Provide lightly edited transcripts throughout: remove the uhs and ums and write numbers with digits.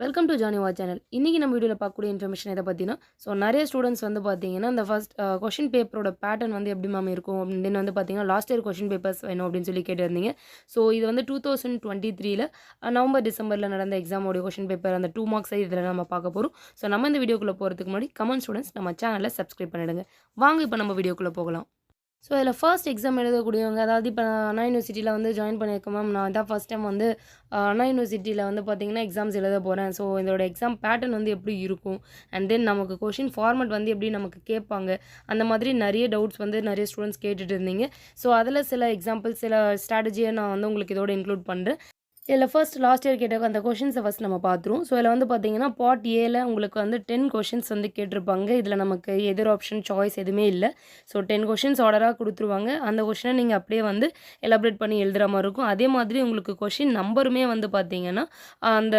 Welcome to Johnny வா channel. இன்றைக்கி நம்ம வீடியோவில் பார்க்கக்கூடிய இன்ஃபர்மேஷன் எதை பற்றினா, நிறைய ஸ்டூடெண்ட்ஸ் பார்த்தீங்கன்னா, இந்த ஃபர்ஸ்ட் கொஷின் பேப்பரோட பேட்டர்ன் எப்படி மேம் இருக்கும் அப்படின்னு பார்த்தீங்கன்னா, லாஸ்ட் இயர் கொஷின் பேப்பர்ஸ் வேணும் அப்படின்னு சொல்லி கேட்டிருந்தீங்க. ஸோ இது 2023ல் நவம்பர் டிசம்பரில் நடந்த எக்ஸாமோடைய கொஷின் பேப்பர் அந்த 2 மார்க்ஸ் இதில் நம்ம பார்க்க போகிறோம். ஸோ நம்ம இந்த வீடியோக்குள்ளே போகிறதுக்கு முன்னாடி கமெண்ட் ஸ்டூடெண்ட்ஸ் நம்ம சேனலை சப்ஸ்கிரைப் பண்ணிடுங்க. வாங்க இப்போ நம்ம வீடியோக்குள்ளே போகலாம். ஸோ இதில் ஃபர்ஸ்ட் எக்ஸாம் எழுதக்கூடியவங்க, அதாவது இப்போ நான் அண்ணா யூனிவர்சிட்டியில் ஜாயின் பண்ணியிருக்கேன் மேம். நான் இதான் ஃபஸ்ட் டைம் அண்ணா யூனிவர்சிட்டியில் பார்த்தீங்கன்னா எக்ஸாம்ஸ் எழுத போகிறேன். ஸோ இதோட எக்ஸாம் பேட்டர்ன் எப்படி இருக்கும், அண்ட் தென் நமக்கு கொஷின் ஃபார்மட் எப்படி நமக்கு கேட்பாங்க, அந்த மாதிரி நிறைய டவுட்ஸ் நிறைய ஸ்டூடெண்ட்ஸ் கேட்டுட்டு இருந்தீங்க. ஸோ அதில் சில எக்ஸாம்பிள்ஸ், சில ஸ்ட்ராட்டஜியை நான் உங்களுக்கு இதோட இன்க்ளூட் பண்ணுறேன். இதில் ஃபர்ஸ்ட் லாஸ்ட் இயர் கேட்ட அந்த கொஷின்ஸை ஃபஸ்ட் நம்ம பார்த்துருவோம். ஸோ இதில் பார்த்தீங்கன்னா பார்ட் ஏல உங்களுக்கு 10 கொஷின்ஸ் கேட்டிருப்பாங்க. இதில் நமக்கு எதிர் ஆப்ஷன் சாய்ஸ் எதுவுமே இல்லை. ஸோ 10 கொஷின்ஸ் ஆர்டராக கொடுத்துருவாங்க. அந்த கொஷினை நீங்கள் அப்படியே எலாபரேட் பண்ணி எழுதுகிற மாதிரி இருக்கும். அதே மாதிரி உங்களுக்கு கொஷின் நம்பருமே பார்த்தீங்கன்னா அந்த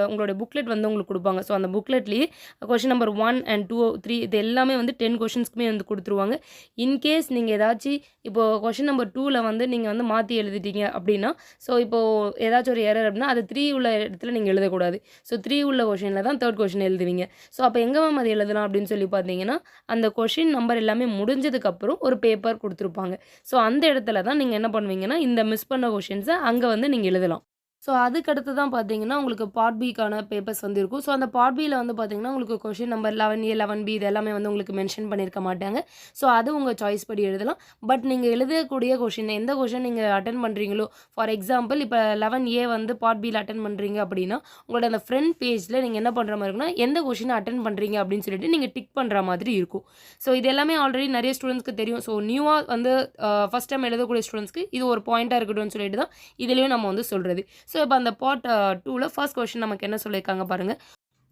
உங்களுடைய புக்லெட் உங்களுக்கு கொடுப்பாங்க. ஸோ அந்த புக்லெட்லேயே கொஷின் நம்பர் 1 and 2, 3 இது எல்லாமே 10 கொஷின்ஸ்க்குமே கொடுத்துருவாங்க. இன்கேஸ் நீங்கள் ஏதாச்சும் இப்போது கொஷின் நம்பர் 2ல் நீங்கள் மாற்றி எழுதிட்டீங்க அப்படின்னா, ஸோ இப்போது ஏதாச்சும் ஒரு எரர் அப்படின்னா அது 3 உள்ள இடத்துல நீங்கள் எழுதக்கூடாது. ஸோ 3 உள்ள கொஷினில் தான் 3rd கொஷின் எழுதுவீங்க. ஸோ அப்போ எங்கே மேம் அது எழுதலாம் அப்படின்னு சொல்லி பார்த்தீங்கன்னா, அந்த கொஷின் நம்பர் எல்லாமே முடிஞ்சதுக்கப்புறம் ஒரு பேப்பர் கொடுத்துருப்பாங்க. ஸோ அந்த இடத்துல தான் நீங்கள் என்ன பண்ணுவீங்கன்னா, இந்த மிஸ் பண்ண கொஷின்ஸை அங்கே நீங்கள் எழுதலாம். ஸோ அதுக்கடுத்து தான் பார்த்தீங்கன்னா, உங்களுக்கு பார்ட் பிக்கான பேப்பர்ஸ் இருக்கும். ஸோ அந்த பார்ட் பியில் பார்த்தீங்கன்னா, உங்களுக்கு கொஷின் நம்பர் 11A, 11B இது எல்லாமே உங்களுக்கு மென்ஷன் பண்ணியிருக்க மாட்டாங்க. ஸோ அது உங்கள் சாய்ஸ் படி எழுதலாம். பட் நீங்கள் எழுதக்கூடிய கொஷின், எந்த கொஷின் நீங்கள் அட்டென்ட் பண்ணுறீங்களோ, ஃபார் எக்ஸாம்பிள் இப்போ 11A பார்ட் பியில் அட்டென்ட் பண்ணுறீங்க அப்படின்னா, உங்களோட அந்த ஃப்ரண்ட் பேஜில் நீங்கள் என்ன பண்ணுற மாதிரி இருக்குன்னா, எந்த கொஷினை அட்டென்ட் பண்ணுறீங்க அப்படின்னு சொல்லிட்டு நீங்கள் டிக் பண்ணுற மாதிரி இருக்கும். ஸோ இது எல்லாமே ஆல்ரெடி நிறைய ஸ்டூடெண்ட்ஸ்க்கு தெரியும். ஸோ நியூவாக ஃபஸ்ட் டைம் எழுதக்கூடிய ஸ்டூடெண்ட்ஸ்க்கு இது ஒரு பாயிண்ட்டாக இருக்கட்டும்னு சொல்லிட்டு தான் இதுலேயும் நம்ம சொல்கிறது. ஸோ இப்போ அந்த பார்ட் 2ல் ஃபர்ஸ்ட் கொஸ்டின் நமக்கு என்ன சொல்லியிருக்காங்க பாருங்கள்.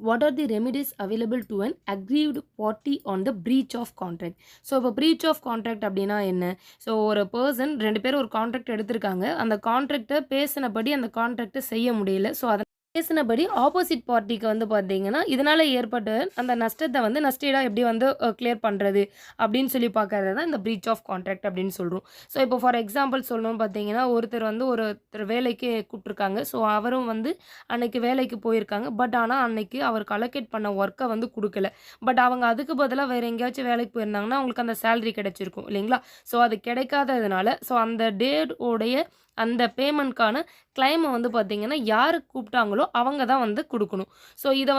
What are the remedies available to an aggrieved party on the breach of contract. So இப்போ பிரீச் ஆஃப் கான்ட்ராக்ட் அப்படின்னா என்ன? ஸோ ஒரு பர்சன் 2 பேர் ஒரு கான்ட்ராக்ட் எடுத்திருக்காங்க. அந்த கான்ட்ராக்டை பேசினபடி அந்த கான்ட்ராக்டை செய்ய முடியல. ஸோ அதை பேசினபடி ஆப்போசிட் பார்ட்டிக்கு பார்த்தீங்கன்னா இதனால் ஏற்பட்ட அந்த நஷ்டத்தை நஷ்டீடாக எப்படி கிளியர் பண்ணுறது அப்படின்னு சொல்லி பார்க்கறது தான் இந்த பிரீச் ஆஃப் கான்ட்ராக்ட் அப்படின்னு சொல்கிறோம். ஸோ இப்போ ஃபார் எக்ஸாம்பிள் சொல்லணும்னு பார்த்தீங்கன்னா, ஒருத்தர் வேலைக்கு கூப்பிட்ருக்காங்க. ஸோ அவரும் அன்னைக்கு வேலைக்கு போயிருக்காங்க. பட் ஆனால் அன்னைக்கு அவருக்கு அலோகேட் பண்ண ஒர்க்கை கொடுக்கல. பட் அவங்க அதுக்கு பதிலாக வேறு எங்கேயாச்சும் வேலைக்கு போயிருந்தாங்கன்னா அவங்களுக்கு அந்த சேலரி கிடைச்சிருக்கும் இல்லைங்களா? ஸோ அது கிடைக்காததுனால ஸோ அந்த டேட்டோடைய அந்த பேமெண்ட்கான கிளைமை பார்த்தீங்கன்னா யார் கூப்பிட்டாங்களோ அவங்க தான் கொடுக்கணும். ஸோ இதை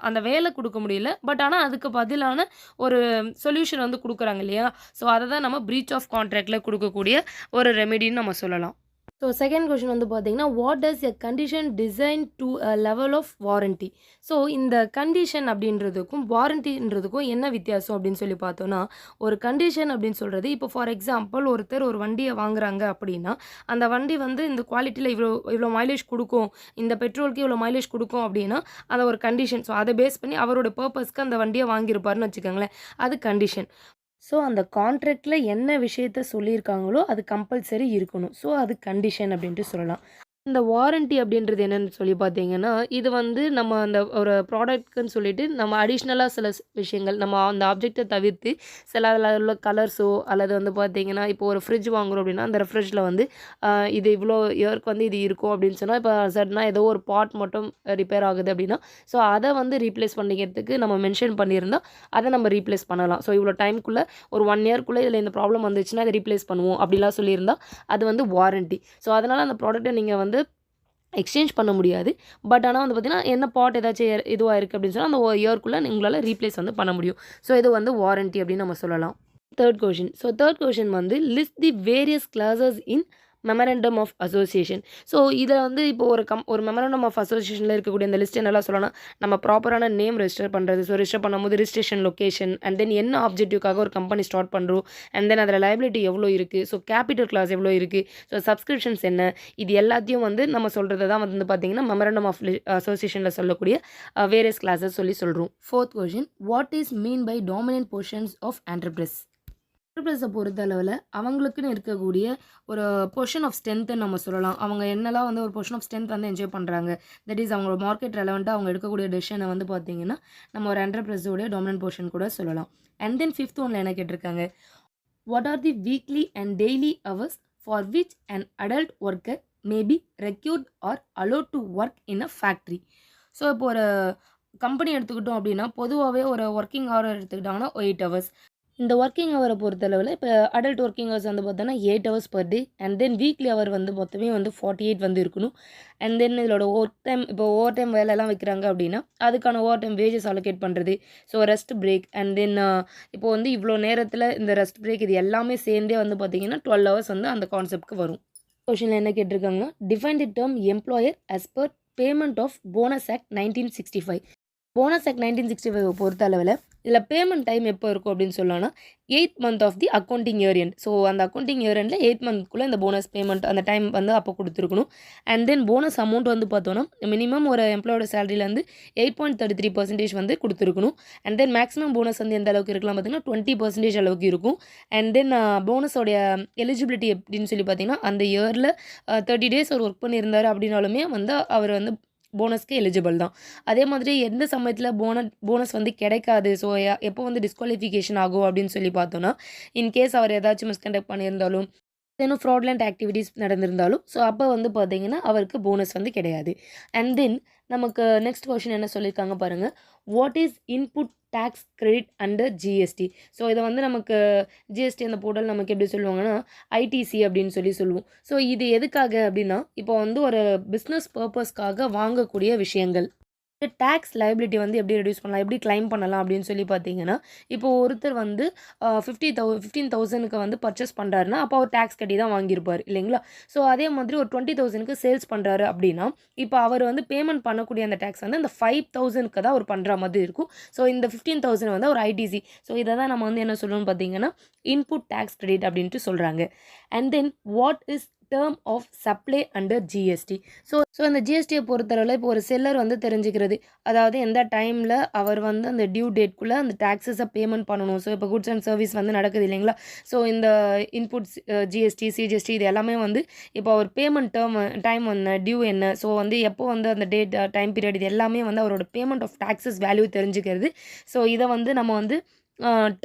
அந்த வேலை கொடுக்க முடியல. பட் ஆனால் அதுக்கு பதிலான ஒரு சொல்யூஷன் கொடுக்குறாங்க இல்லையா? ஸோ அதை தான் நம்ம பிரீச் ஆஃப் கான்ட்ராக்டில் கொடுக்கக்கூடிய ஒரு ரெமெடின்னு நம்ம சொல்லலாம். ஸோ செகண்ட் கொஷின் பார்த்தீங்கன்னா, what does a condition design to a level of warranty. So இந்த கண்டிஷன் அப்படின்றதுக்கும் வாரண்டின்றதுக்கும் என்ன வித்தியாசம் அப்படின்னு சொல்லி பார்த்தோன்னா, ஒரு கண்டிஷன் அப்படின்னு சொல்கிறது, இப்போ ஃபார் எக்ஸாம்பிள் ஒருத்தர் ஒரு வண்டியை வாங்குறாங்க அப்படின்னா, அந்த வண்டி இந்த குவாலிட்டியில் இவ்வளோ மைலேஜ் கொடுக்கும், இந்த பெட்ரோலுக்கு இவ்வளோ மைலேஜ் கொடுக்கும் அப்படின்னா அதை ஒரு கண்டிஷன். ஸோ அதை பேஸ் பண்ணி அவரோட பர்பஸ்க்கு அந்த வண்டியை வாங்கியிருப்பாருன்னு வச்சுக்கோங்களேன், அது கண்டிஷன். ஸோ அந்த கான்ட்ராக்டில் என்ன விஷயத்த சொல்லியிருக்காங்களோ அது கம்பல்சரி இருக்கணும். ஸோ அது கண்டிஷன் அப்படின்ட்டு சொல்லலாம். இந்த வாரண்ட்டி அப்படின்றது என்னென்னு சொல்லி பார்த்தீங்கன்னா, இது நம்ம அந்த ஒரு ப்ராடக்ட்க்குன்னு சொல்லிட்டு நம்ம அடிஷ்னலாக சில விஷயங்கள் நம்ம அந்த ஆப்ஜெக்டை தவிர்த்து சில அதில் உள்ள கலர்ஸோ அல்லது பார்த்தீங்கன்னா, இப்போ ஒரு ஃப்ரிட்ஜ் வாங்குகிறோம் அப்படின்னா அந்த ஃப்ரிட்ஜில் இது இவ்வளோ இயருக்கு இது இருக்கும் அப்படின்னு சொன்னால், இப்போ சடனாக ஏதோ ஒரு பார்ட் மட்டும் ரிப்பேர் ஆகுது அப்படின்னா, ஸோ அதை ரீப்ளேஸ் பண்ணிக்கிறதுக்கு நம்ம மென்ஷன் பண்ணியிருந்தால் அதை நம்ம ரீப்ளேஸ் பண்ணலாம். ஸோ இவ்வளோ டைமுக்குள்ளே ஒரு 1 இயர்க்குள்ளே இதில் இந்த ப்ராப்ளம் வந்துச்சுன்னா அதை ரீப்ளேஸ் பண்ணுவோம் அப்படிலாம் சொல்லியிருந்தால் அது வாரண்ட்டி. ஸோ அதனால் அந்த ப்ராடக்ட்டை நீங்கள் எக்ஸ்சேஞ்ச் பண்ண முடியாது. பட் ஆனால் பார்த்தீங்கன்னா, என்ன பார்ட் ஏதாச்சும் இதுவாக இருக்குது அப்படின்னு சொன்னால் அந்த இயர்க்குள்ளே உங்களால் ரீப்ளேஸ் பண்ண முடியும். ஸோ இது வாரண்ட்டி அப்படின்னு நம்ம சொல்லலாம். Third question. So third question list the various clauses in memorandum of association. So இதில் இப்போ ஒரு மெமரண்டம் ஆஃப் அசோசியேஷனில் இருக்கக்கூடிய இந்த லிஸ்ட் என்னெல்லாம் சொல்லலாம், நம்ம ப்ராப்பரான நேம் ரெஜிஸ்டர் பண்ணுறது. ஸோ ரெஜிஸ்டர் பண்ணும்போது ரிஜிஸ்ட்ரேஷன் லொக்கேஷன், அண்ட் தென் என்ன ஆப்ஜெக்டிவ்காக ஒரு கம்பெனி ஸ்டார்ட் பண்ணுறோம், அண்ட் தென் அதில் லைபிலிட்டி எவ்வளோ இருக்குது, ஸோ கேபிட்டல் கிளாஸ் எவ்வளோ இருக்குது, ஸோ சப்ஸ்கிரிப்ஷன்ஸ் என்ன, இது எல்லாத்தையும் நம்ம சொல்கிறது தான் பார்த்தீங்கன்னா மெமரண்டம் ஆஃப் அசோசியேஷனில் சொல்லக்கூடிய வேரியஸ் கிளாஸஸ் சொல்கிறோம். Fourth question, what is mean by dominant portions of enterprise. என்டர்பிரைஸை பொறுத்த அளவில் அவங்களுக்குன்னு இருக்கக்கூடிய ஒரு பொசிஷன் ஆஃப் ஸ்ட்ரென்த்துன்னு நம்ம சொல்லலாம். அவங்க என்னெல்லாம் ஒரு பொசிஷன் ஆஃப் ஸ்ட்ரென்த் என்ஜாய் பண்ணுறாங்க, தட் இஸ் அவங்களோட மார்க்கெட் ரெலவெண்ட்டாக அவங்க எடுக்கக்கூடிய டெசிஷனை பார்த்தீங்கன்னா நம்ம ஒரு என்டர்பிரைஸோடைய டாமினன்ட் பொசிஷன் கூட சொல்லலாம். அண்ட் தென் ஃபிஃப்த் ஒன்ல என்ன கேட்டிருக்காங்க, what are the weekly and daily hours for which an adult worker may be required or allowed to work in a factory. So இப்போ ஒரு கம்பெனி எடுத்துக்கிட்டோம் அப்படின்னா, பொதுவாவே ஒரு ஒர்க்கிங் ஹவர் எடுத்துக்கிட்டாங்கன்னா 8 ஹவர்ஸ். இந்த ஒர்க்கிங் ஹவர பொறுத்தளவுல இப்ப அடல்ட் ஒர்க்கிங் ஹவர்ஸ் வந்து பார்த்தோன்னா 8 hours per day and then weekly hour வந்து மொத்தமே வந்து 48 வந்து இருக்கணும். அண்ட் தென் இதோட ஒர்க் டைம் இப்போ ஓவர் டைம் வேலைலாம் வைக்கிறாங்க அப்படின்னா, அதுக்கான ஓவர் டைம் வேஜஸ் அலோகேட் பண்ணுறது. So rest break and then இப்போ வந்து இவ்வளோ நேரத்தில இந்த ரெஸ்ட் பிரேக் இது எல்லாமே சேர்ந்தே வந்து பார்த்தீங்கன்னா 12 ஹவர்ஸ் வந்து அந்த கான்செப்ட்க்கு வரும். கொஸ்டின்ல என்ன கேட்டிருக்காங்கன்னா, define the term employer as per payment of bonus act 1965. Bonus act 1965 பொறுத்த அளவில் இதில் பேமெண்ட் டைம் எப்போ இருக்கும் அப்படின்னு சொல்லலாம்னா 8th month of the accounting year end. So அந்த அக்கௌண்டிங் இயர் எண்டில் 8th மந்த்க்குள்ளே இந்த போனஸ் பேமெண்ட் அந்த டைம் வந்து அப்போ கொடுத்துருக்கணும். அண்ட் தென் போனஸ் அமௌண்ட் வந்து பார்த்தோன்னா மினிமம் ஒரு எம்ப்ளாயோட சேலரியிலேருந்து 8.33% வந்து கொடுத்துருக்கணும். அண்ட் தென் மேக்ஸிமம் போனஸ் வந்து எந்த அளவுக்கு இருக்கலாம் பார்த்தீங்கன்னா 20% அளவுக்கு இருக்கும். அண்ட் தென் போனஸோடைய எலிஜிபிலிட்டி எப்படின்னு சொல்லி பார்த்தீங்கன்னா அந்த இயரில் 30 டேஸ் அவர் ஒர்க் பண்ணியிருந்தார் அப்படின்னாலுமே வந்து அவர் வந்து போனஸ்க்கு எலிஜிபிள் தான். அதே மாதிரி எந்த சமயத்தில் போனஸ் வந்து கிடைக்காது. ஸோ எப்போ வந்து டிஸ்குவாலிஃபிகேஷன் ஆகும் அப்படின்னு சொல்லி பார்த்தோன்னா, இன்கேஸ் அவர் ஏதாச்சும் மிஸ்கண்டக்ட் பண்ணியிருந்தாலும், ஏதேனும் ஃப்ராட்லண்ட் ஆக்டிவிட்டீஸ் நடந்திருந்தாலும், ஸோ அப்போ வந்து பார்த்தீங்கன்னா அவருக்கு போனஸ் வந்து கிடையாது. அண்ட் தென் நமக்கு நெக்ஸ்ட் கொஸ்டின் என்ன சொல்லியிருக்காங்க பாருங்கள். What is input tax credit under GST? So இதை வந்து நமக்கு ஜிஎஸ்டி அந்த போர்ட்டல் நமக்கு எப்படி சொல்லுவாங்கன்னா ஐடிசி அப்படின்னு சொல்லுவோம். ஸோ இது எதுக்காக அப்படின்னா, இப்போ வந்து ஒரு பிஸ்னஸ் பர்பஸ்க்காக வாங்கக்கூடிய விஷயங்கள். டேக்ஸ் லைபிலிட்டி வந்து எப்படி ரெடியூஸ் பண்ணலாம், எப்படி கிளைம் பண்ணலாம் அப்படின்னு சொல்லி பார்த்தீங்கன்னா, இப்போ ஒருத்தர் வந்து 15,000க்கு வந்து பர்ச்சேஸ் பண்ணுறாருன்னா, அப்போ அவர் டேக்ஸ் கட்டி தான் வாங்கியிருப்பார் இல்லைங்களா? ஸோ அதே மாதிரி ஒரு 20,000க்கு சேல்ஸ் பண்ணுறாரு அப்படின்னா, இப்போ அவர் வந்து பேமெண்ட் பண்ணக்கூடிய அந்த டேக்ஸ் வந்து அந்த 5,000க்கு தான் அவர் பண்ணுற மாதிரி இருக்கும். ஸோ இந்த 15,000 வந்து ஒரு ஐடிசி. ஸோ இதை தான் நம்ம வந்து என்ன சொல்லணும்னு பார்த்தீங்கன்னா இன்புட் டேக்ஸ் கிரெடிட் அப்படின்ட்டு சொல்கிறாங்க. And then what is term of supply under GST? So அந்த ஜிஎஸ்டியை பொறுத்தளவில் இப்போ ஒரு செல்லர் வந்து தெரிஞ்சுக்கிறது, அதாவது எந்த டைமில் அவர் வந்து அந்த டியூ டேட்குள்ளே அந்த டேக்ஸஸை பேமெண்ட் பண்ணணும். ஸோ இப்போ குட்ஸ் அண்ட் சர்வீஸ் வந்து நடக்குது இல்லைங்களா? ஸோ இந்த இன்புட்ஸ் ஜிஎஸ்டி சிஜிஎஸ்டி இது எல்லாமே வந்து இப்போ அவர் பேமெண்ட் டைம் என்ன டியூ என்ன, ஸோ வந்து எப்போ வந்து அந்த டேட் டைம் பீரியட் இது எல்லாமே வந்து அவரோட பேமெண்ட் ஆஃப் டேக்ஸஸ் வேல்யூ தெரிஞ்சுக்கிறது. ஸோ இதை வந்து நம்ம வந்து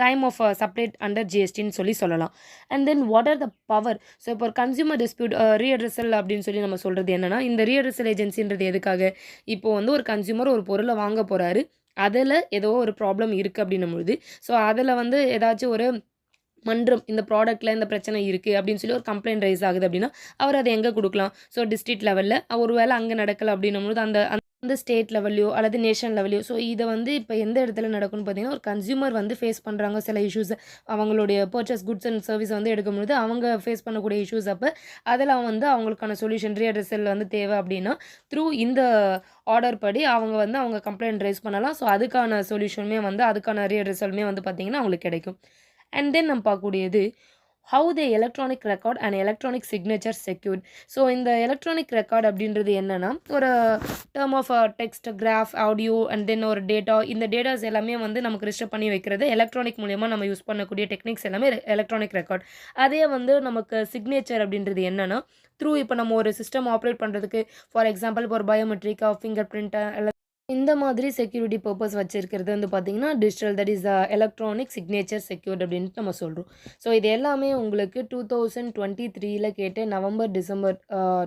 டைம் ஆஃப் சப்ளை அண்டர் ஜிஎஸ்டின்னு சொல்லலாம். And then what are the power? So இப்போ ஒரு கன்சியூமர் டிஸ்பியூட் ரீஅட்ரஸல் அப்படின்னு சொல்லி நம்ம சொல்கிறது என்னென்னா, இந்த ரீஅட்ரஸல் ஏஜென்சின்றது எதுக்காக? இப்போ வந்து ஒரு கன்சியூமர் ஒரு பொருளை வாங்க போகிறாரு, அதில் ஏதோ ஒரு ப்ராப்ளம் இருக்குது அப்படின்னும் பொழுது, ஸோ அதில் வந்து ஏதாச்சும் ஒரு மன்றம் இந்த ப்ராடக்ட்டில் இந்த பிரச்சனை இருக்குது அப்படின்னு சொல்லி ஒரு கம்ப்ளைண்ட் ரைஸ் ஆகுது அப்படின்னா, அவர் அதை எங்கே கொடுக்கலாம்? ஸோ டிஸ்ட்ரிக்ட் லெவலில் ஒரு வேளை அங்கே நடக்கலை அப்படின்னும் போது அந்த ஸ்டேட் லெவல்லையோ அல்லது நேஷனல் லெவல்லையோ. ஸோ இதை வந்து இப்போ எந்த இடத்துல நடக்கும்னு பார்த்தீங்கன்னா, ஒரு கன்சியூமர் வந்து ஃபேஸ் பண்ணுறாங்க சில இஷ்யூஸ், அவங்களுடைய பர்ச்சேஸ் குட்ஸ் அண்ட் சர்வீஸ் வந்து எடுக்கும்பொழுது அவங்க ஃபேஸ் பண்ணக்கூடிய இஷ்யூஸ். அப்போ அதெல்லாம் வந்து அவங்களுக்கான சொல்யூஷன் ரீஅட்ரஸல் வந்து தேவை அப்படின்னா த்ரூ இந்த ஆர்டர் படி அவங்க வந்து அவங்க கம்ப்ளைண்ட் ரைஸ் பண்ணலாம். ஸோ அதுக்கான சொல்யூஷனுமே வந்து அதுக்கான ரீஅட்ரஸலுமே வந்து பார்த்திங்கன்னா அவங்களுக்கு கிடைக்கும். அண்ட் தென் நம்ம பார்க்கக்கூடியது how the electronic record and electronic signature secured. So இந்த எலக்ட்ரானிக் ரெக்கார்ட் அப்படின்றது என்னென்னா, ஒரு term of text graph audio and then ஒரு டேட்டா, இந்த டேட்டாஸ் எல்லாமே வந்து நமக்கு ரிஜிஸ்டர் பண்ணி வைக்கிறது எலக்ட்ரானிக் மூலயமா நம்ம யூஸ் பண்ணக்கூடிய டெக்னிக்ஸ் எல்லாமே எலக்ட்ரானிக் ரெக்கார்ட். அதே வந்து நமக்கு சிக்னேச்சர் அப்படின்றது என்னென்னா, த்ரூ இப்போ நம்ம ஒரு சிஸ்டம் ஆப்ரேட் பண்ணுறதுக்கு ஃபார் எக்ஸாம்பிள் இப்போ ஒரு பயோமெட்ரிக்கா ஃபிங்கர் பிரிண்ட்டு இந்த மாதிரி செக்யூரிட்டி பர்பஸ் வச்சிருக்கிறது வந்து பார்த்தீங்கன்னா digital, that is electronic signature secured அப்படின்ட்டு நம்ம சொல்கிறோம். ஸோ இது எல்லாமே உங்களுக்கு 2023 கேட்டு நவம்பர் டிசம்பர்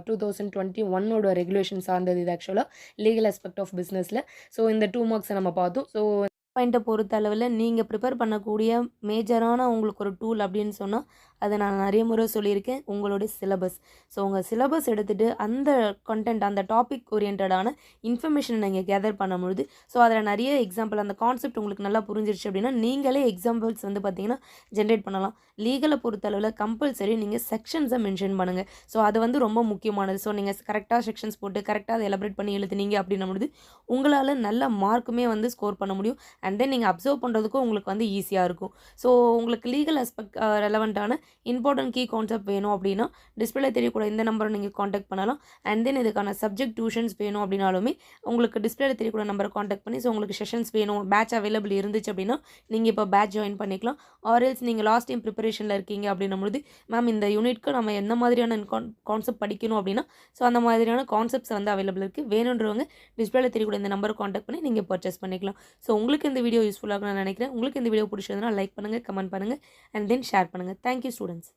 2021 ரெகுலேஷன் சார்ந்தது. இது ஆக்சுவலாக லீகல் ஆஸ்பெக்ட் ஆஃப் பிஸ்னஸில். ஸோ இந்த 2 மார்க்ஸை நம்ம பார்த்தோம். ஸோ பாயிண்ட்டை பொறுத்த அளவில் நீங்கள் ப்ரிப்பேர் பண்ணக்கூடிய மேஜரான உங்களுக்கு ஒரு டூல் அப்படின்னு சொன்னால், அதை நான் நிறைய முறை சொல்லியிருக்கேன், உங்களுடைய சிலபஸ். ஸோ உங்கள் சிலபஸ் எடுத்துகிட்டு அந்த கண்டென்ட் அந்த டாபிக் ஓரியன்டான இன்ஃபர்மேஷனை நீங்கள் கேதர் பண்ணும்பொழுது, ஸோ அதில் நிறைய எக்ஸாம்பிள் அந்த கான்செப்ட் உங்களுக்கு நல்லா புரிஞ்சிருச்சு அப்படின்னா நீங்களே எக்ஸாம்பிள்ஸ் வந்து பார்த்தீங்கன்னா ஜென்ரேட் பண்ணலாம். லீகலை பொறுத்த அளவில் கம்பல்சரி நீங்கள் செக்ஷன்ஸை மென்ஷன் பண்ணுங்கள். ஸோ அது வந்து ரொம்ப முக்கியமானது. ஸோ நீங்கள் கரெக்டாக செக்ஷன்ஸ் போட்டு கரெக்டாக அதை எலபரேட் பண்ணி எழுதுனீங்க அப்படின்னும்பொழுது உங்களால் நல்ல மார்க்குமே வந்து ஸ்கோர் பண்ண முடியும். அண்ட் தென் நீங்கள் அப்சர்வ் பண்ணுறதுக்கும் உங்களுக்கு வந்து ஈஸியாக இருக்கும். ஸோ உங்களுக்கு லீகல் ஆஸ்பெக்ட் ரெலவெண்ட்டான இம்பார்ட்டன்ட் கீ கான்செப்ட் வேணும் அப்படின்னா டிஸ்பிளே தெரியக்கூட இந்த நம்பரை நீங்கள் காண்டாக்ட் பண்ணலாம். அண்ட் தென் இதுக்கான சப்ஜெக்ட் டியூஷன்ஸ் வேணும் அப்படின்னாலுமே உங்களுக்கு டிஸ்பிளே தெரியக்கூட நம்பரை காண்டாக்ட் பண்ணி, ஸோ உங்களுக்கு செஷன்ஸ் வேணும், பேட்ச் அவைலபிள் இருந்துச்சு அப்படின்னா நீங்கள் இப்போ பேட்ச் ஜாயின் பண்ணிக்கலாம். ஆர்எல்ஸ் நீங்கள் லாஸ்ட் டைம் ப்ரிப்பரேஷனில் இருக்கீங்க அப்படின்னும்போது, மேம் இந்த யூனிட்க்கு நம்ம என்ன மாதிரியான கான்செப்ட் படிக்கணும் அப்படின்னா, ஸோ அந்த மாதிரியான கான்செப்ட்ஸ் வந்து அவைலபிள் இருக்குது. வேணுன்றவங்க டிஸ்பிளே தெரியக்கூட இந்த நம்பரை காண்டாக்ட் பண்ணி நீங்கள் பர்ச்சேஸ் பண்ணிக்கலாம். ஸோ உங்களுக்கு இந்த வீடியோ யூஸ்ஃபுல்லாக நான் நினைக்கிறேன். உங்களுக்கு இந்த வீடியோ பிடிச்சதுன்னா லைக் பண்ணுங்கள், கமெண்ட் பண்ணுங்கள் அண்ட் தென் ஷேர் பண்ணுங்கள். Thank you students.